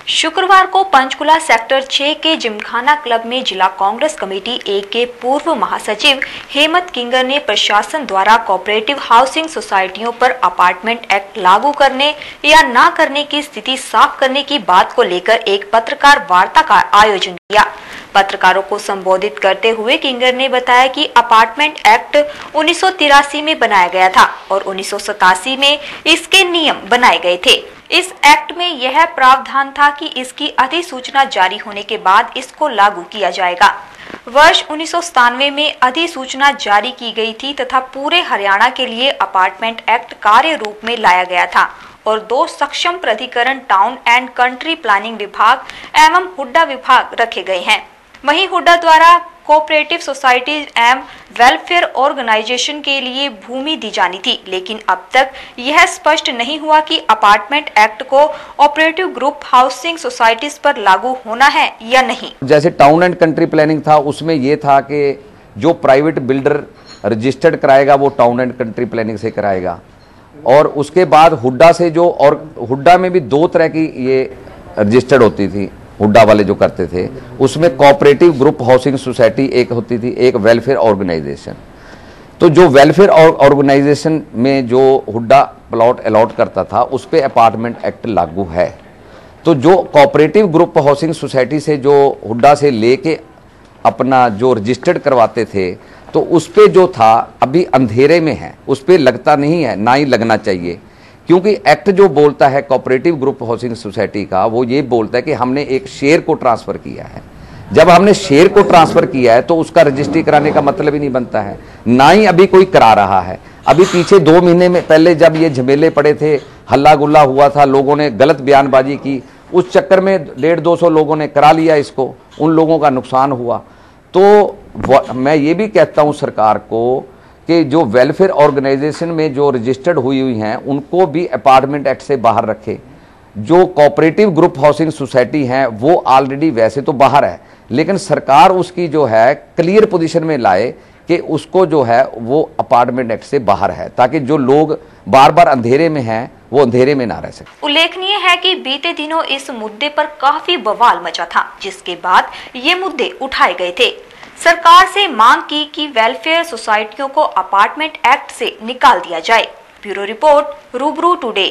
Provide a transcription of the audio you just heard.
शुक्रवार को पंचकुला सेक्टर 6 के जिमखाना क्लब में जिला कांग्रेस कमेटी 1 के पूर्व महासचिव हेमंत किंगर ने प्रशासन द्वारा कोऑपरेटिव हाउसिंग सोसाइटियों पर अपार्टमेंट एक्ट लागू करने या न करने की स्थिति साफ करने की बात को लेकर एक पत्रकार वार्ता का आयोजन किया। पत्रकारों को संबोधित करते हुए किंगर ने बताया कि अपार्टमेंट एक्ट 1983 में बनाया गया था और 1987 में इसके नियम बनाए गए थे। इस एक्ट में यह प्रावधान था कि इसकी अधिसूचना जारी होने के बाद इसको लागू किया जाएगा। वर्ष 1997 में अधिसूचना जारी की गई थी तथा पूरे हरियाणा के लिए अपार्टमेंट एक्ट कार्य रूप में लाया गया था और 2 सक्षम प्राधिकरण टाउन एंड कंट्री प्लानिंग विभाग एवं हुड्डा विभाग रखे गए हैं। वहीं हुड्डा द्वारा कोऑपरेटिव सोसाइटी एवं वेलफेयर ऑर्गेनाइजेशन के लिए भूमि दी जानी थी, लेकिन अब तक यह स्पष्ट नहीं हुआ कि apartment act co operative group housing societies पर लागू होना है या नहीं। जैसे टाउन एंड कंट्री प्लानिंग था, उसमें यह था कि जो प्राइवेट बिल्डर रजिस्टर्ड कराएगा वो टाउन एंड कंट्री प्लानिंग से कराएगा, और उसके बाद हुड्डा से जो, और हुड्डा में भी 2 तरह की ये रजिस्टर्ड होती थी। हुड्डा वाले जो करते थे उसमें कोऑपरेटिव ग्रुप हाउसिंग सोसाइटी एक होती थी, एक वेलफेयर ऑर्गेनाइजेशन। तो जो वेलफेयर ऑर्गेनाइजेशन में जो हुड्डा प्लॉट अलॉट करता था उस पे अपार्टमेंट एक्ट लागू है। तो जो कोऑपरेटिव ग्रुप हाउसिंग सोसाइटी से जो हुड्डा से लेके अपना जो रजिस्टर्ड करवाते थे, तो उस पे जो था अभी अंधेरे में है, उस पे लगता नहीं है, ना ही लगना चाहिए, क्योंकि एक्ट जो बोलता है कोऑपरेटिव ग्रुप हाउसिंग सोसाइटी का, वो ये बोलता है कि हमने एक शेयर को ट्रांसफर किया है। जब हमने शेयर को ट्रांसफर किया है तो उसका रजिस्ट्री कराने का मतलब ही नहीं बनता है, ना ही अभी कोई करा रहा है। अभी पीछे 2 महीने में पहले जब ये झमेले पड़े थे, हल्ला गुल्ला हुआ था, लोगों ने गलत बयानबाजी की, उस चक्कर में 150-200 लोगों ने करा लिया इसको, उन लोगों का नुकसान हुआ। तो मैं ये भी कहता हूँ सरकार को कि जो वेलफेयर ऑर्गेनाइजेशन में जो रजिस्टर्ड हुई हैं उनको भी अपार्टमेंट एक्ट से बाहर रखे। जो कोऑपरेटिव ग्रुप हाउसिंग सोसाइटी हैं वो ऑलरेडी वैसे तो बाहर है, लेकिन सरकार उसकी जो है क्लियर पोजीशन में लाए कि उसको जो है वो अपार्टमेंट एक्ट से बाहर है, ताकि जो लोग बार बार अंधेरे में हैं वो अंधेरे में ना रह सके। उल्लेखनीय है कि बीते दिनों इस मुद्दे पर काफी बवाल मचा था, जिसके बाद ये मुद्दे उठाए गए थे। सरकार से मांग की कि वेलफेयर सोसाइटियों को अपार्टमेंट एक्ट से निकाल दिया जाए। ब्यूरो रिपोर्ट, रूबरू टुडे।